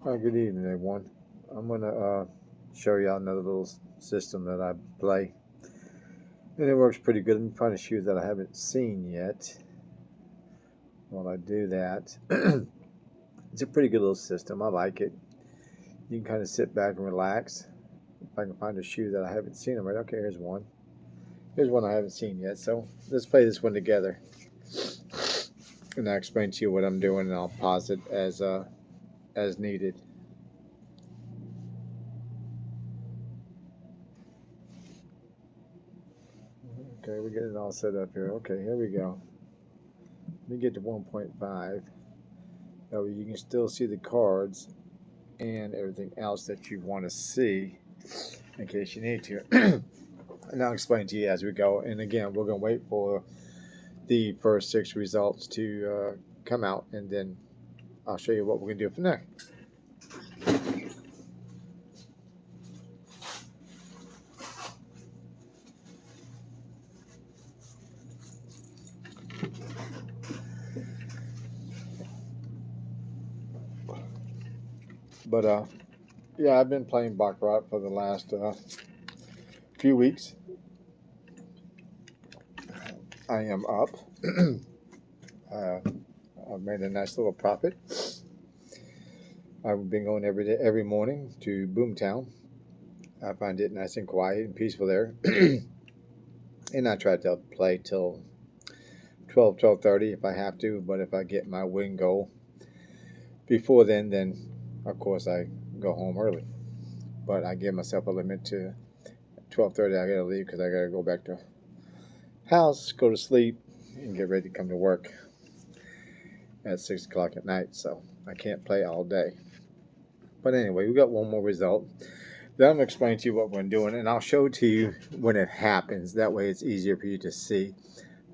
Hi, good evening, everyone. I'm gonna show you another little system that I play, and it works pretty good. Let me find a shoe that I haven't seen yet. While I do that, it's a pretty good little system. I like it. You can kind of sit back and relax. If I can find a shoe that I haven't seen, I'm right. Okay, here's one. Here's one I haven't seen yet. So let's play this one together, and I'll explain to you what I'm doing, and I'll pause it as needed. Okay, we're getting it all set up here. Okay, here we go. Let me get to 1.5. That way you can still see the cards and everything else that you want to see in case you need to. And I'll explain to you as we go. And again, we're going to wait for the first six results to come out, and then I'll show you what we're going to do from there. But yeah, I've been playing baccarat for the last few weeks. I am up. I've made a nice little profit. I've been going every day, every morning to Boomtown. I find it nice and quiet and peaceful there. And I try to play till 12:30 if I have to, but if I get my win goal before then of course I go home early. But I give myself a limit to 12:30. I gotta leave because I gotta go back to house, go to sleep, and get ready to come to work at 6 o'clock at night. So I can't play all day. But anyway, we got one more result. Then I'm gonna explain to you what we're doing, and I'll show it to you when it happens. That way, it's easier for you to see.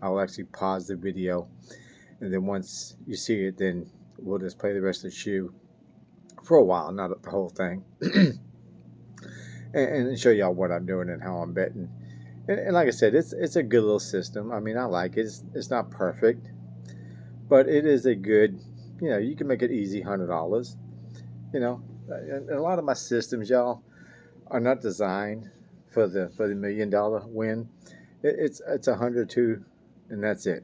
I'll actually pause the video, and then once you see it, then we'll just play the rest of the shoe for a while, not the whole thing, and show y'all what I'm doing and how I'm betting. And like I said, it's a good little system. I mean, I like it. It's not perfect, but it is a good. You can make it easy, $100. You know, and a lot of my systems, y'all, are not designed for the $1 million win. It's 102, and that's it.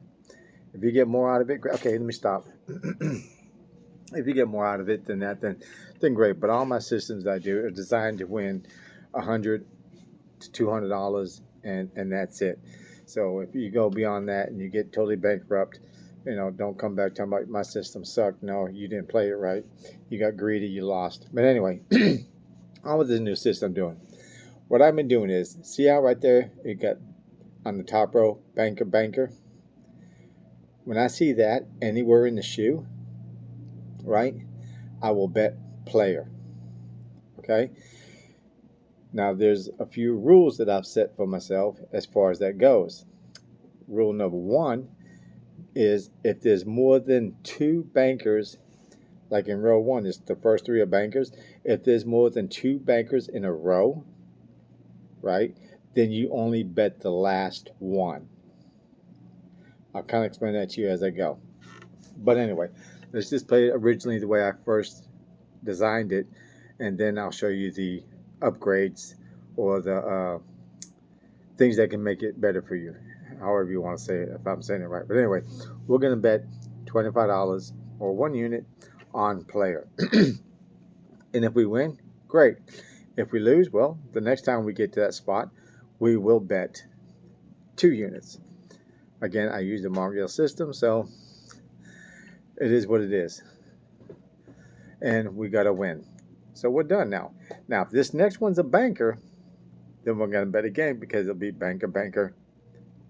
If you get more out of it, okay. Let me stop. If you get more out of it than that, then great. But all my systems that I do are designed to win $100 to $200, and that's it. So if you go beyond that and you get totally bankrupt, don't come back talking about my system sucked. No, you didn't play it right. You got greedy. You lost. But anyway, on with this new system I'm doing. What I've been doing is, see how right there it got on the top row, banker. When I see that anywhere in the shoe, right, I will bet player. Okay. Now there's a few rules that I've set for myself as far as that goes. Rule number one is if there's more than two bankers, like in row one, it's the first three are bankers. If there's more than two bankers in a row, right, then you only bet the last one. I'll kind of explain that to you as I go. But anyway, let's just play it originally the way I first designed it, and then I'll show you the upgrades or the things that can make it better for you, however you want to say it, if I'm saying it right. But anyway, we're going to bet $25 or 1 unit on player. And if we win, great. If we lose, well, the next time we get to that spot, we will bet 2 units. Again, I use the Margale system, so it is what it is. And we got to win. So we're done now. Now, if this next one's a banker, then we're going to bet again because it'll be banker,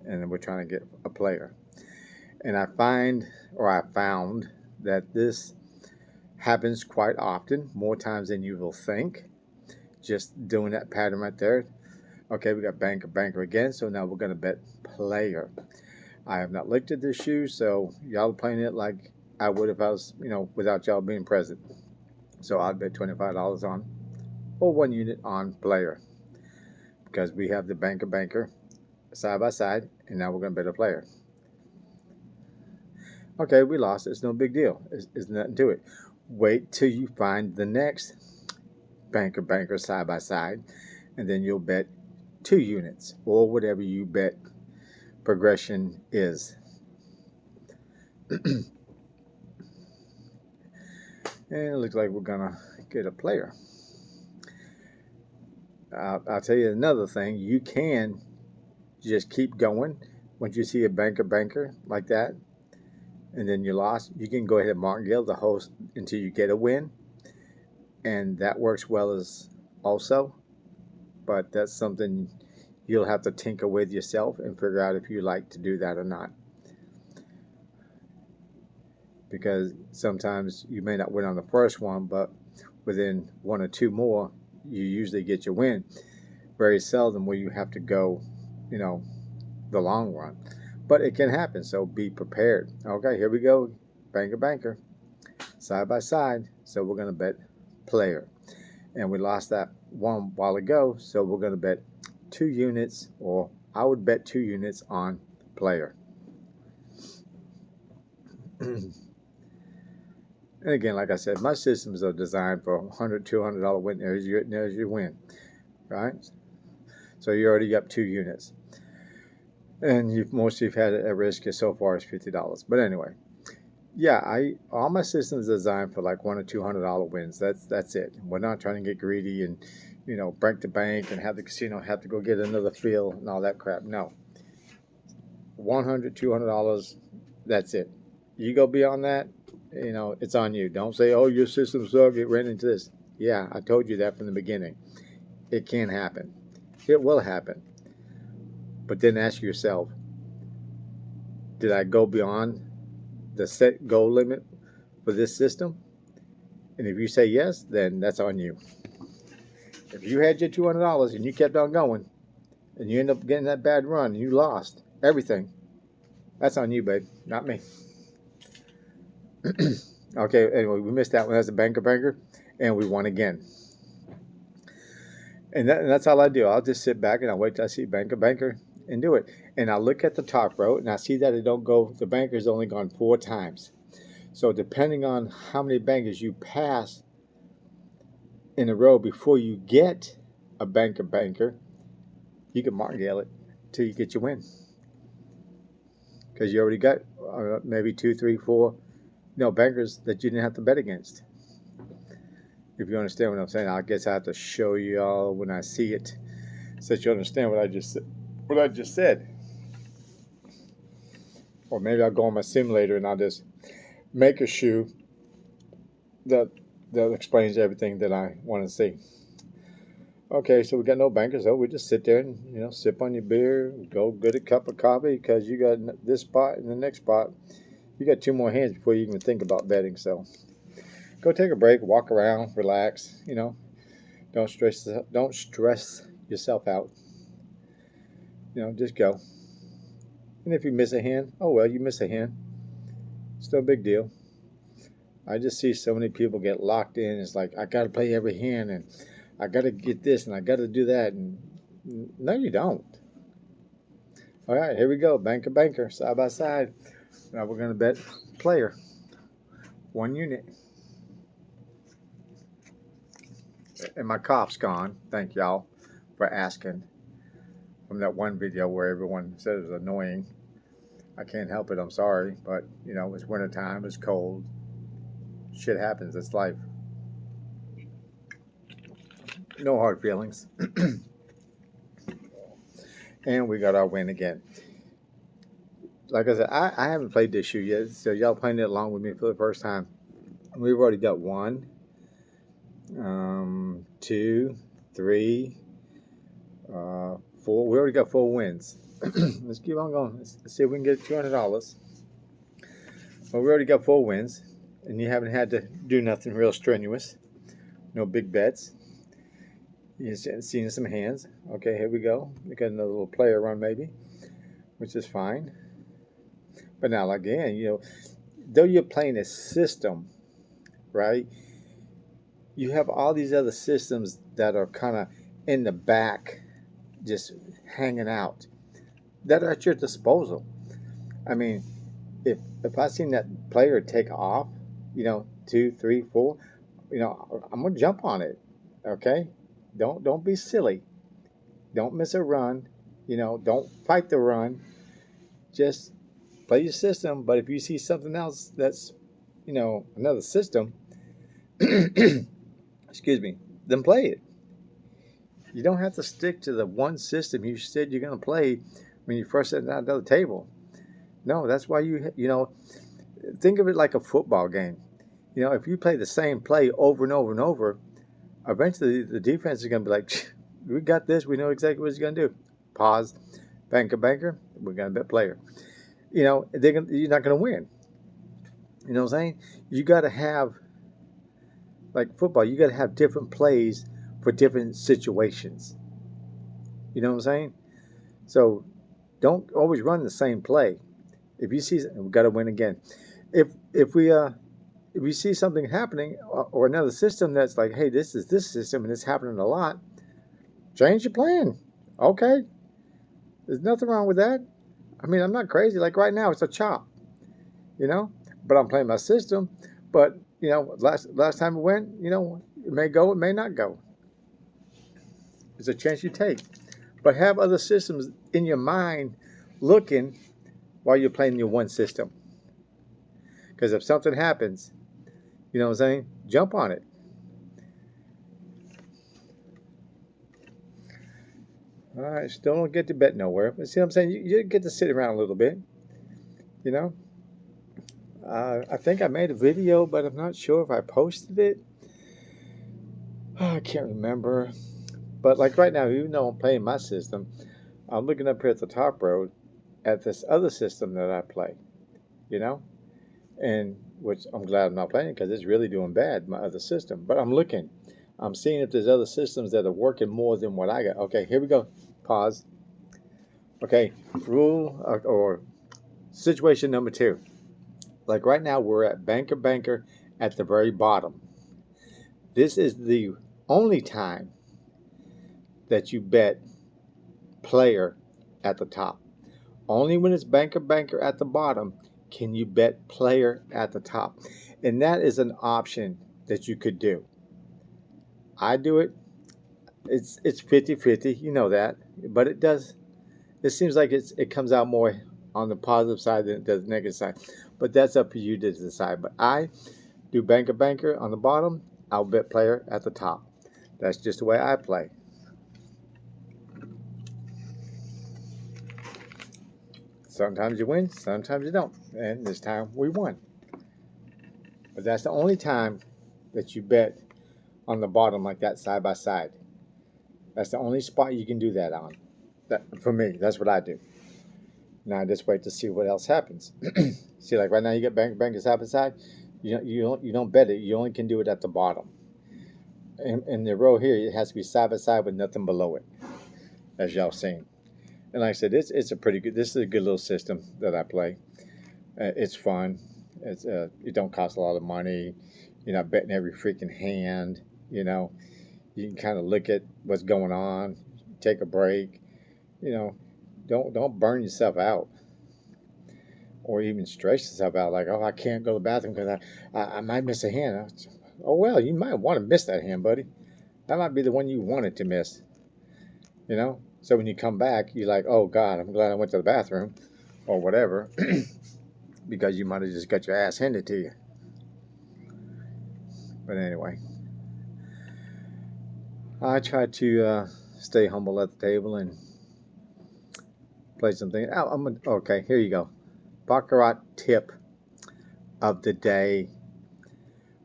and then we're trying to get a player. And I found that this happens quite often, more times than you will think. Just doing that pattern right there. Okay, we got banker again, so now we're going to bet player. I have not looked at this shoe, so y'all are playing it like I would if I was, without y'all being present. So I'd bet $25 on, or 1 unit on player, because we have the banker side by side, and now we're going to bet a player. Okay, we lost. It's no big deal. It's nothing to it. Wait till you find the next banker side by side, and then you'll bet 2 units or whatever you bet progression is. And it looks like we're gonna get a player. I'll tell you another thing. You can just keep going. Once you see a banker like that, and then you lost, you can go ahead and martingale the host until you get a win, and that works well as also. But that's something you'll have to tinker with yourself and figure out if you like to do that or not. Because sometimes you may not win on the first one, but within one or two more, you usually get your win. Very seldom will you have to go, the long run. But it can happen, so be prepared. Okay, here we go. Banker, side by side. So we're going to bet player. And we lost that one while ago, so we're going to bet 2 units, or I would bet 2 units on player. And again, like I said, my systems are designed for $100, $200 win. There's your win, right? So you're already up 2 units. And most you've had a risk so far is $50. But anyway, yeah, all my systems are designed for like $100 or $200 wins. That's it. We're not trying to get greedy and break the bank and have the casino have to go get another field and all that crap. No, $100, $200. That's it. You go beyond that, it's on you. Don't say, "Oh, your system sucks. It ran into this." Yeah, I told you that from the beginning. It can happen. It will happen. But then ask yourself, did I go beyond the set goal limit for this system? And if you say yes, then that's on you. If you had your $200 and you kept on going and you end up getting that bad run and you lost everything, that's on you, babe, not me. Okay, anyway, we missed that one. That's a banker, and we won again. And that's all I do. I'll just sit back and I'll wait till I see banker and do it. And I look at the top row and I see that it don't go, the banker's only gone 4 times. So depending on how many bankers you pass in a row before you get a banker, you can martingale it till you get your win. Because you already got maybe 2, 3, 4 bankers that you didn't have to bet against. If you understand what I'm saying, I guess I have to show you all when I see it, so that you understand what I just said. Or maybe I'll go on my simulator and I'll just make a shoe that explains everything that I want to see. Okay, so we got no bankers, so we just sit there and sip on your beer, go get a cup of coffee, because you got this spot and the next spot. You got 2 more hands before you even think about betting. So go take a break, walk around, relax. Don't stress yourself out. Just go. And if you miss a hand, oh well, you miss a hand. It's no big deal. I just see so many people get locked in. It's like, I got to play every hand, and I got to get this, and I got to do that. And no, you don't. All right, here we go. Banker, side by side. Now we're going to bet player. 1 unit. And my cough's gone. Thank y'all for asking. From that one video where everyone said it was annoying. I can't help it. I'm sorry. But, it's wintertime. It's cold. Shit happens. It's life. No hard feelings. And we got our win again. Like I said, I haven't played this shoe yet, so y'all playing it along with me for the first time. We've already got 1, 2, 3, 4. We already got 4 wins. Let's keep on going. Let's see if we can get $200. Well, we already got 4 wins, and you haven't had to do nothing real strenuous. No big bets. You've seen some hands. Okay, here we go. We got another little player run maybe, which is fine. But now, again, though you're playing a system, right, you have all these other systems that are kind of in the back, just hanging out, that are at your disposal. I mean, if I seen that player take off, 2, 3, 4, I'm gonna jump on it. Okay, don't be silly. Don't miss a run. Don't fight the run. Just play your system. But if you see something else that's another system, excuse me, then play it. You don't have to stick to the one system you said you're going to play when you first sat down at the table. No, that's why think of it like a football game. If you play the same play over and over and over, eventually the defense is going to be like, we got this. We know exactly what he's going to do. Pause. Banker. We're going to bet player. You're not going to win. You know what I'm saying? You got to have, like football, you got to have different plays for different situations. You know what I'm saying? So don't always run the same play. If you see, we got to win again. If we see something happening or another system that's like, hey, this is this system and it's happening a lot, change your plan. Okay, there's nothing wrong with that. I mean, I'm not crazy. Like right now, it's a chop, but I'm playing my system. But last time it went, it may go, it may not go. It's a chance you take. But have other systems in your mind looking while you're playing your one system. Because if something happens, you know what I'm saying, jump on it. All right, still don't get to bet nowhere. But see what I'm saying? You get to sit around a little bit, I think I made a video, but I'm not sure if I posted it. I can't remember. But like right now, even though I'm playing my system, I'm looking up here at the top road at this other system that I play, and which I'm glad I'm not playing because it's really doing bad, my other system. But I'm seeing if there's other systems that are working more than what I got. Okay, here we go. Pause. Okay, rule or situation number 2. Like right now, we're at banker at the very bottom. This is the only time that you bet player at the top. Only when it's banker at the bottom can you bet player at the top. And that is an option that you could do. I do it. It's 50-50, you know that. But it seems like it comes out more on the positive side than it does the negative side. But that's up for you to decide. But I do banker on the bottom. I'll bet player at the top. That's just the way I play. Sometimes you win, sometimes you don't. And this time we won. But that's the only time that you bet on the bottom like that, side by side. That's the only spot you can do that on. For me, that's what I do. Now I just wait to see what else happens. See, like right now you get banker side by side. You don't bet it. You only can do it at the bottom. In the row here, it has to be side by side with nothing below it, as y'all seen. And like I said, this is a good little system that I play. It's fun. It don't cost a lot of money. You're not betting every freaking hand. You can kind of look at what's going on, take a break. Don't burn yourself out, or even stress yourself out. Like, oh, I can't go to the bathroom because I might miss a hand. Oh well, you might want to miss that hand, buddy. That might be the one you wanted to miss. So when you come back, you're like, oh God, I'm glad I went to the bathroom, or whatever, because you might have just got your ass handed to you. But anyway, I try to stay humble at the table and play something. Okay, here you go. Baccarat tip of the day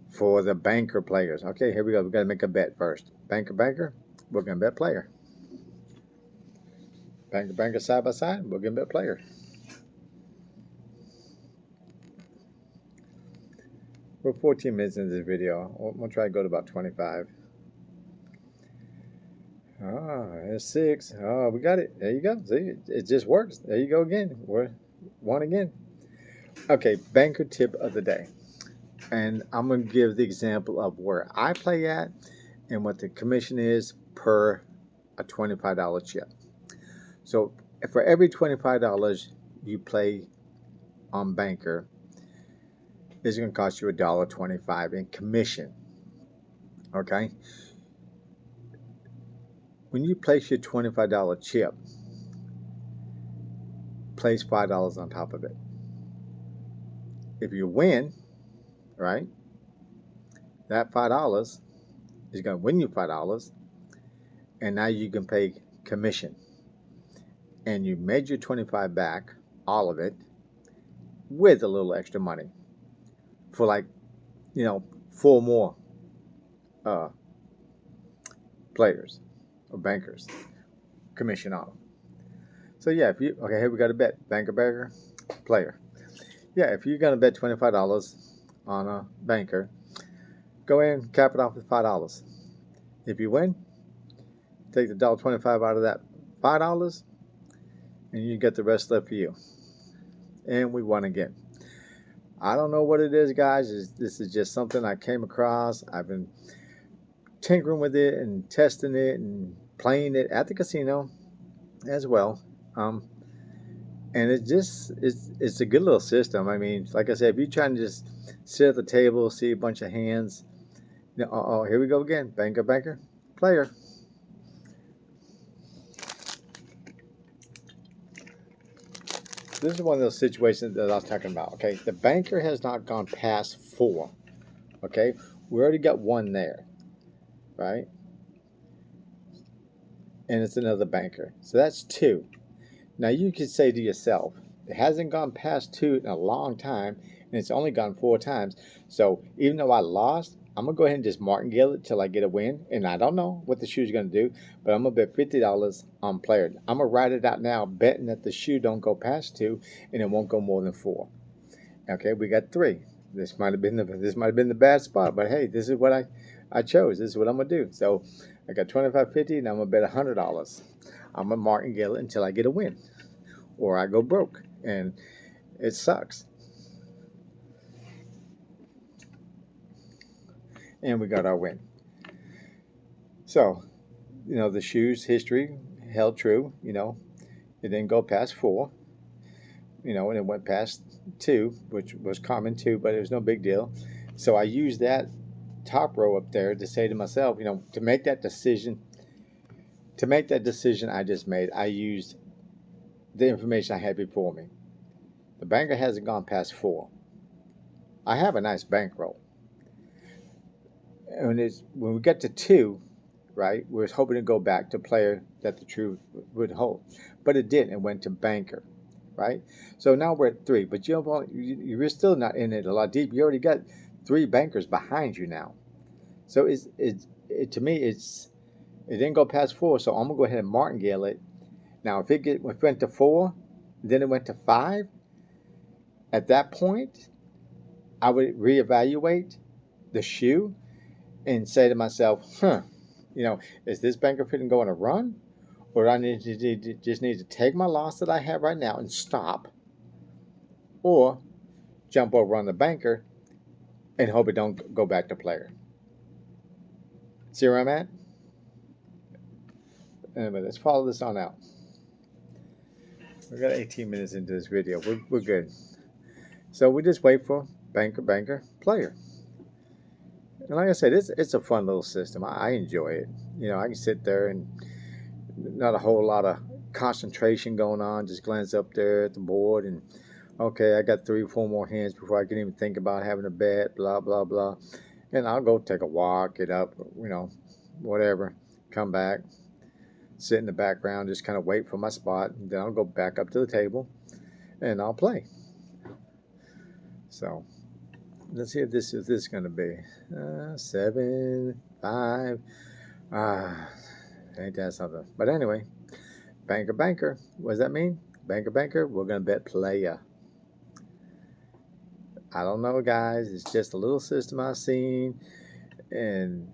for the banker players. Okay, here we go. We got to make a bet first. Banker. We're gonna bet player. Banker side by side. We're gonna bet player. We're 14 minutes into this video. I'm gonna try to go to about 25. There's 6. Oh, we got it. There you go. See, it just works. There you go again. We're one again. Okay, banker tip of the day. And I'm going to give the example of where I play at and what the commission is per a $25 chip. So for every $25 you play on banker is going to cost you $1.25 in commission. Okay, when you place your $25 chip, place $5 on top of it. If you win, right, that $5 is going to win you $5, and now you can pay commission. And you made your 25 back, all of it, with a little extra money for, like, 4 more uh, players or bankers commission on them. So yeah, if you here we got a bet, banker player. Yeah, if you're gonna bet $25 on a banker, go in, cap it off with $5. If you win, take the $1.25 out of that $5, and you get the rest left for you. And we won again. I don't know what it is, guys. This is just something I came across. I've been tinkering with it and testing it and playing it at the casino as well. And it's a good little system. I mean, like I said, if you're trying to just sit at the table, see a bunch of hands, here we go again. Banker, player. This is one of those situations that I was talking about. Okay, the banker has not gone past 4. Okay, we already got 1 there, right? And it's another banker, so that's 2. Now you could say to yourself, it hasn't gone past 2 in a long time, and it's only gone 4 times. So even though I lost, I'm gonna go ahead and just martingale it till I get a win. And I don't know what the shoe's gonna do, but I'm gonna bet $50 on player. I'm gonna write it out now, betting that the shoe don't go past 2, and it won't go more than 4. Okay, we got 3. This might have been the bad spot, but hey, this is what I chose. This is what I'm gonna do. So I got 25, 50, and I'm gonna bet $100. I'm gonna martingale it until I get a win, or I go broke, and it sucks. And we got our win. So, the shoes history held true. It didn't go past 4. And it went past 2, which was common too, but it was no big deal. So I used that top row up there to say to myself, to make that decision. To make that decision I just made, I used the information I had before me. The banker hasn't gone past 4. I have a nice bankroll. And when we get to 2, right, we were hoping to go back to player that the truth would hold. But it didn't. It went to banker, right? So now we're at 3. But you're still not in it a lot deep. You already got 3 bankers behind you now. So to me, it didn't go past 4, so I'm going to go ahead and martingale it. Now, if it went to 4, then it went to 5, at that point, I would reevaluate the shoe and say to myself, is this banker fit and go on a run? Or do I just need to take my loss that I have right now and stop? Or jump over on the banker and hope it don't go back to player? See where I'm at? Anyway, let's follow this on out. We got 18 minutes into this video. We're good. So we just wait for banker, player. And like I said, it's a fun little system. I enjoy it. I can sit there and not a whole lot of concentration going on. Just glance up there at the board and, okay, I got 3 or 4 more hands before I can even think about having a bet, blah, blah, blah. And I'll go take a walk, get up, whatever, come back, sit in the background, just kind of wait for my spot. And then I'll go back up to the table and I'll play. So let's see if this is going to be 7, 5. Ain't that something? But anyway, banker. What does that mean? Banker. We're going to bet player. I don't know, guys. It's just a little system I've seen, and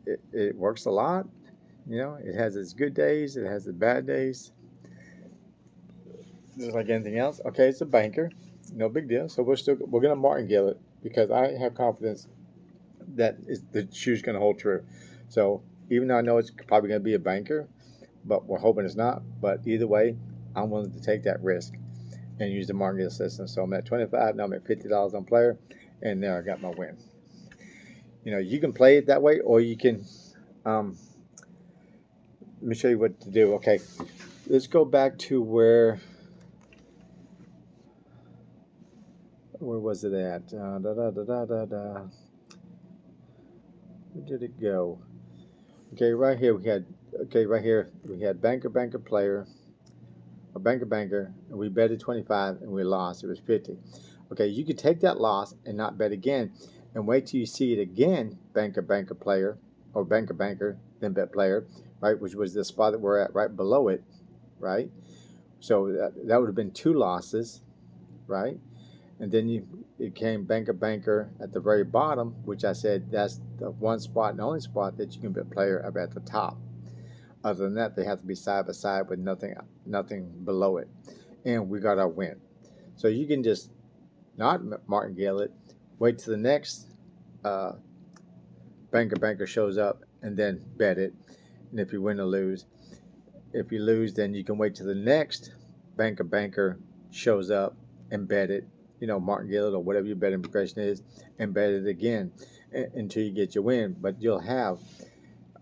it works a lot. It has its good days. It has its bad days. Just like anything else. Okay, it's a banker. No big deal. So we're going to martingale it because I have confidence that the shoe's going to hold true. So even though I know it's probably going to be a banker, but we're hoping it's not. But either way, I'm willing to take that risk. and use the market system. So I'm at 25, now I'm at $50 on player, and there I got my win. You know, you can play it that way, or you can, let me show you what to do. Okay, let's go back to where was it at? Where did it go? Okay, right here we had, banker player, or banker, and we betted 25 and we lost. It was 50. Okay, you could take that loss and not bet again, and wait till you see it again, banker player, or banker, then bet player, right? Which was the spot that we're at right below it, right? So that would have been 2 losses, right? And then it came banker at the very bottom, which I said that's the one spot and only spot that you can bet player up at the top. Other than that, they have to be side by side with nothing below it. And we got our win. So you can just not martingale it, wait till the next banker shows up, and then bet it. And if you win or lose, if you lose, then you can wait till the next banker shows up and bet it. You know, martingale it or whatever your betting progression is, and bet it again until you get your win. But you'll have,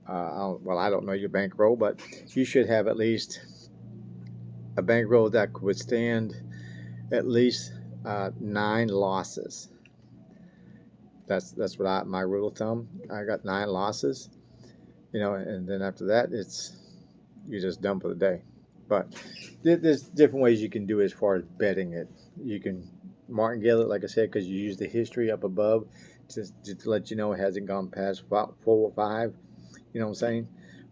well, I don't know your bankroll, but you should have at least a bankroll that could withstand at least 9 losses. That's what my rule of thumb. I got 9 losses, you know, and then after that, you're just done for the day. But there's different ways you can do it as far as betting it. You can martingale it, like I said, because you use the history up above to let you know it hasn't gone past 4 or 5. You know what I'm saying?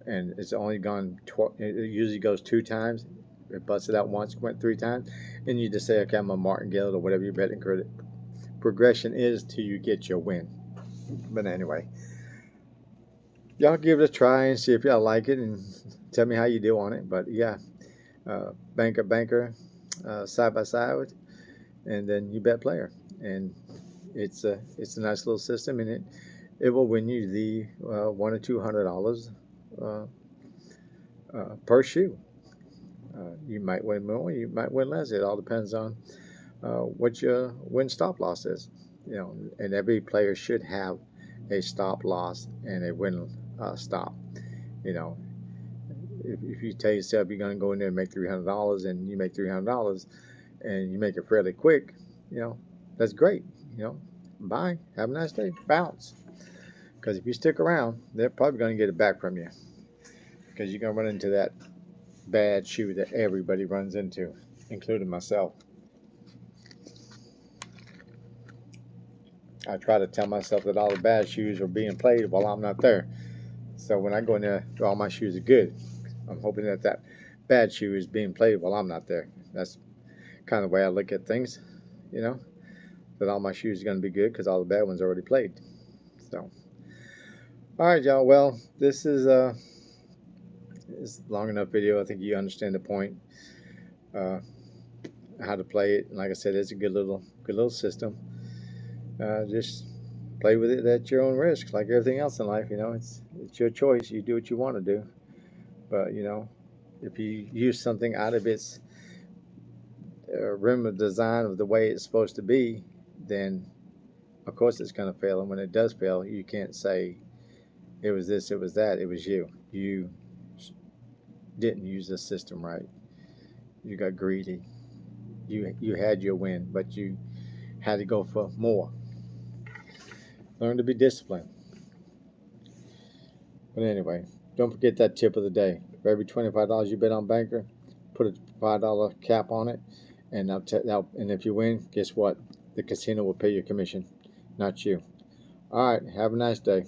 And it's only gone. It usually goes 2 times. It busted out once, went 3 times, and you just say, okay, I'm gonna martingale it or whatever your betting progression is till you get your win. But anyway, y'all give it a try and see if y'all like it, and tell me how you do on it. But yeah, banker, side by side, and then you bet player, and it's a nice little system, and it will win you the $100 or $200 per shoe. You might win more, you might win less. It all depends on what your win stop loss is. You know, and every player should have a stop loss and a win stop. You know, if you tell yourself you're going to go in there and make $300 and you make $300 and you make it fairly quick, you know, that's great. You know, bye, have a nice day, bounce. Because if you stick around, they're probably going to get it back from you, because you're going to run into that bad shoe that everybody runs into, including myself. I try to tell myself that all the bad shoes are being played while I'm not there. So when I go in there, all my shoes are good. I'm hoping that bad shoe is being played while I'm not there. That's kind of the way I look at things, you know, that all my shoes are going to be good because all the bad ones are already played. So, all right, y'all. Well, this is it's a long enough video. I think you understand the point, how to play it. And like I said, it's a good little system. Just play with it at your own risk, like everything else in life. You know, it's your choice. You do what you want to do. But you know, if you use something out of its rim of design of the way it's supposed to be, then of course it's going to fail. And when it does fail, you can't say it was this, it was that. It was you. You didn't use the system right. You got greedy. You had your win, but you had to go for more. Learn to be disciplined. But anyway, don't forget that tip of the day. For every $25 you bet on banker, put a $5 cap on it, and and if you win, guess what? The casino will pay your commission, not you. All right, have a nice day.